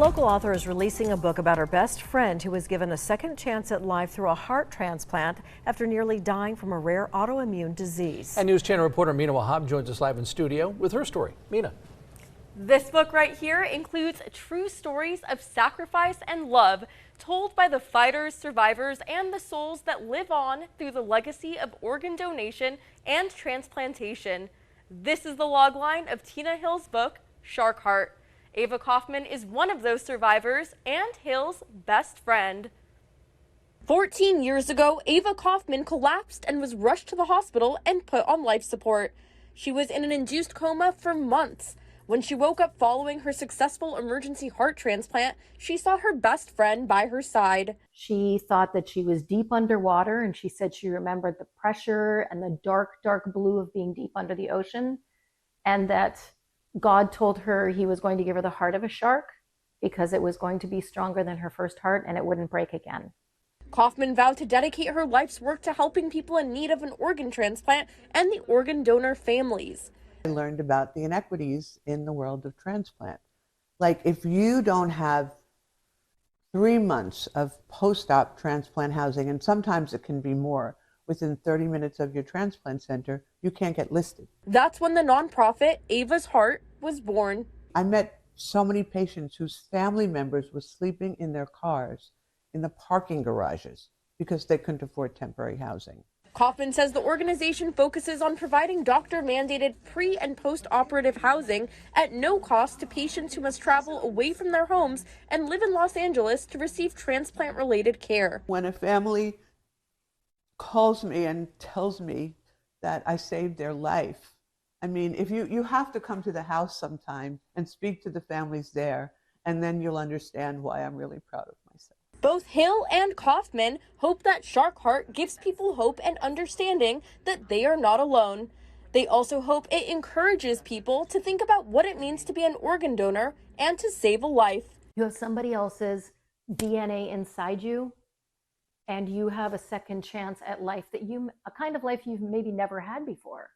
local author is releasing a book about her best friend who was given a second chance at life through a heart transplant after nearly dying from a rare autoimmune disease. And News Channel reporter Mina Wahab joins us live in studio with her story. Mina. This book right here includes true stories of sacrifice and love told by the fighters, survivors, and the souls that live on through the legacy of organ donation and transplantation. This is the logline of Tina Hill's book, Shark Heart. Ava Kaufman is one of those survivors and Hill's best friend. 14 years ago, Ava Kaufman collapsed and was rushed to the hospital and put on life support. She was in an induced coma for months. When she woke up following her successful emergency heart transplant, she saw her best friend by her side. She thought that she was deep underwater, and she said she remembered the pressure and the dark, dark blue of being deep under the ocean, and that God told her he was going to give her the heart of a shark because it was going to be stronger than her first heart and it wouldn't break again. Kaufman vowed to dedicate her life's work to helping people in need of an organ transplant and the organ donor families. I learned about the inequities in the world of transplant. Like, if you don't have 3 months of post-op transplant housing, and sometimes it can be more, within 30 minutes of your transplant center, you can't get listed. That's when the nonprofit Ava's Heart was born. I met so many patients whose family members were sleeping in their cars in the parking garages because they couldn't afford temporary housing. Kaufman says the organization focuses on providing doctor-mandated pre- and post-operative housing at no cost to patients who must travel away from their homes and live in Los Angeles to receive transplant-related care. When a family calls me and tells me that I saved their life, I mean, if you have to come to the house sometime and speak to the families there, and then you'll understand why I'm really proud of myself. Both Hill and Kaufman hope that Shark Heart gives people hope and understanding that they are not alone. They also hope it encourages people to think about what it means to be an organ donor and to save a life. You have somebody else's DNA inside you, and you have a second chance at life a kind of life you've maybe never had before.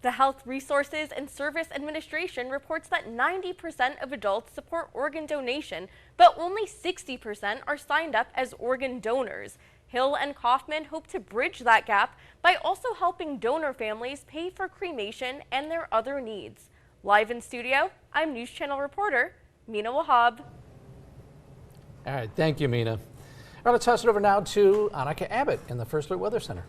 The Health Resources and Service Administration reports that 90% of adults support organ donation, but only 60% are signed up as organ donors. Hill and Kaufman hope to bridge that gap by also helping donor families pay for cremation and their other needs. Live in studio, I'm News Channel reporter Mina Wahab. All right, thank you, Mina. All right, let's toss it over now to Annika Abbott in the First Alert Weather Center.